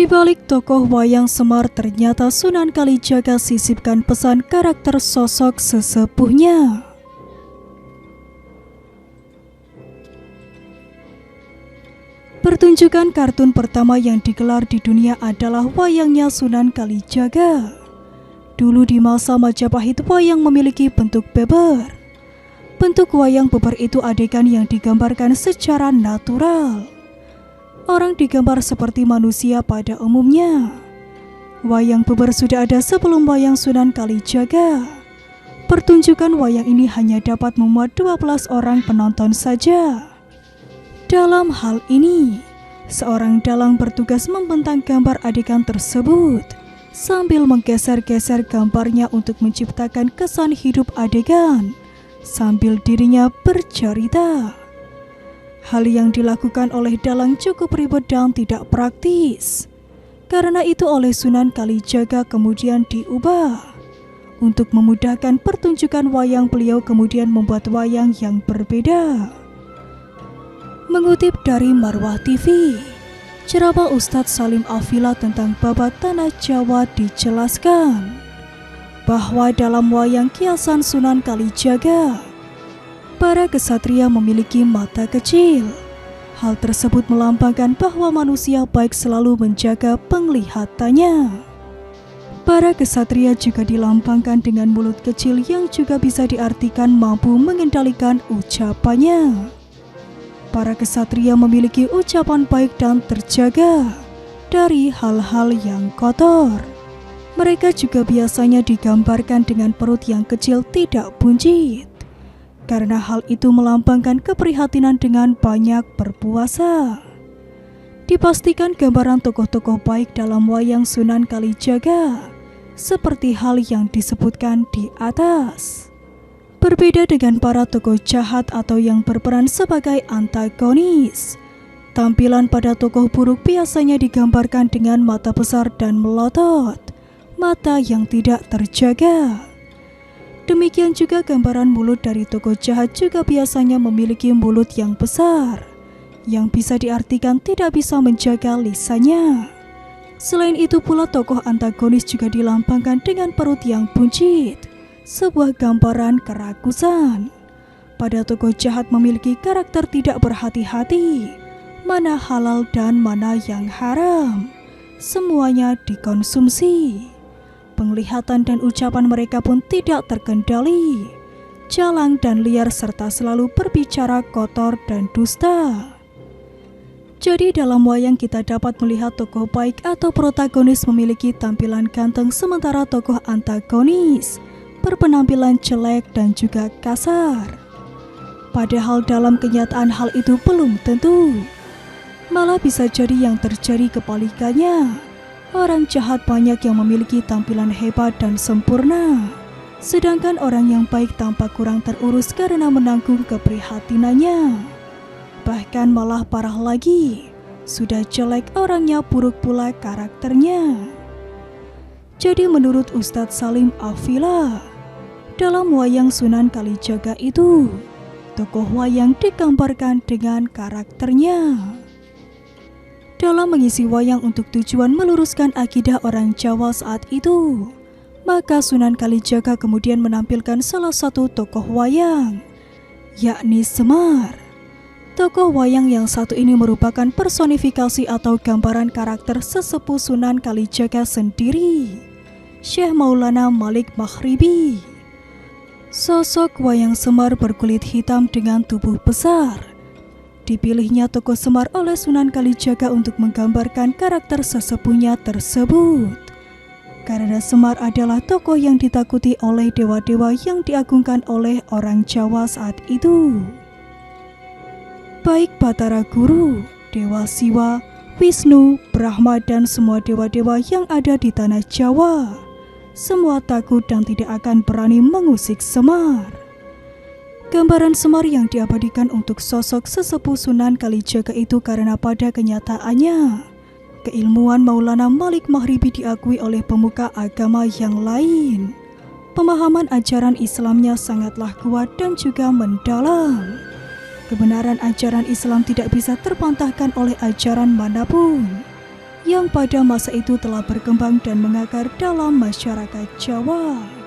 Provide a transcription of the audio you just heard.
Di balik tokoh wayang Semar ternyata Sunan Kalijaga sisipkan pesan karakter sosok sesepuhnya. Pertunjukan kartun pertama yang digelar di dunia adalah wayangnya Sunan Kalijaga. Dulu di masa Majapahit, wayang memiliki bentuk beber. Bentuk wayang beber itu adegan yang digambarkan secara natural. Orang digambar seperti manusia pada umumnya. Wayang beber sudah ada sebelum wayang Sunan Kalijaga. Pertunjukan wayang ini hanya dapat memuat 12 orang penonton saja. Dalam hal ini, seorang dalang bertugas membentang gambar adegan tersebut sambil menggeser-geser gambarnya untuk menciptakan kesan hidup adegan sambil dirinya bercerita. Hal yang dilakukan oleh dalang cukup ribet dan tidak praktis. Karena itu oleh Sunan Kalijaga kemudian diubah. Untuk memudahkan pertunjukan wayang, beliau kemudian membuat wayang yang berbeda. Mengutip dari Marwah TV, ceramah Ustadz Salim Afila tentang babat tanah Jawa dijelaskan bahwa dalam wayang kiasan Sunan Kalijaga, para kesatria memiliki mata kecil. Hal tersebut melambangkan bahwa manusia baik selalu menjaga penglihatannya. Para kesatria juga dilambangkan dengan mulut kecil yang juga bisa diartikan mampu mengendalikan ucapannya. Para kesatria memiliki ucapan baik dan terjaga dari hal-hal yang kotor. Mereka juga biasanya digambarkan dengan perut yang kecil tidak buncit. Karena hal itu melambangkan keprihatinan dengan banyak berpuasa. Dipastikan gambaran tokoh-tokoh baik dalam wayang Sunan Kalijaga seperti hal yang disebutkan di atas. Berbeda dengan para tokoh jahat atau yang berperan sebagai antagonis, tampilan pada tokoh buruk biasanya digambarkan dengan mata besar dan melotot, mata yang tidak terjaga. Demikian juga gambaran mulut dari tokoh jahat juga biasanya memiliki mulut yang besar, yang bisa diartikan tidak bisa menjaga lisannya. Selain itu pula tokoh antagonis juga dilambangkan dengan perut yang buncit, sebuah gambaran kerakusan. Pada tokoh jahat memiliki karakter tidak berhati-hati, mana halal dan mana yang haram, semuanya dikonsumsi. Penglihatan dan ucapan mereka pun tidak terkendali, jalang dan liar serta selalu berbicara kotor dan dusta. Jadi dalam wayang kita dapat melihat tokoh baik atau protagonis memiliki tampilan ganteng, sementara tokoh antagonis berpenampilan jelek dan juga kasar. Padahal dalam kenyataan hal itu belum tentu. Malah bisa jadi yang terjadi kebalikannya. Orang jahat banyak yang memiliki tampilan hebat dan sempurna, sedangkan orang yang baik tampak kurang terurus karena menanggung keprihatinannya. Bahkan malah parah lagi, sudah jelek orangnya, buruk pula karakternya. Jadi menurut Ustadz Salim Afila, dalam wayang Sunan Kalijaga itu, tokoh wayang digambarkan dengan karakternya. Dalam mengisi wayang untuk tujuan meluruskan akidah orang Jawa saat itu, maka Sunan Kalijaga kemudian menampilkan salah satu tokoh wayang, yakni Semar. Tokoh wayang yang satu ini merupakan personifikasi atau gambaran karakter sesepuh Sunan Kalijaga sendiri, Syekh Maulana Malik Maghribi. Sosok wayang Semar berkulit hitam dengan tubuh besar. Dipilihnya tokoh Semar oleh Sunan Kalijaga untuk menggambarkan karakter sesepuhnya tersebut. Karena Semar adalah tokoh yang ditakuti oleh dewa-dewa yang diagungkan oleh orang Jawa saat itu. Baik Batara Guru, Dewa Siwa, Wisnu, Brahma dan semua dewa-dewa yang ada di tanah Jawa, semua takut dan tidak akan berani mengusik Semar. Gambaran Semar yang diabadikan untuk sosok sesepuh Sunan Kalijaga itu karena pada kenyataannya, keilmuan Maulana Malik Maghribi diakui oleh pemuka agama yang lain. Pemahaman ajaran Islamnya sangatlah kuat dan juga mendalam. Kebenaran ajaran Islam tidak bisa terbantahkan oleh ajaran manapun. yang pada masa itu telah berkembang dan mengakar dalam masyarakat Jawa.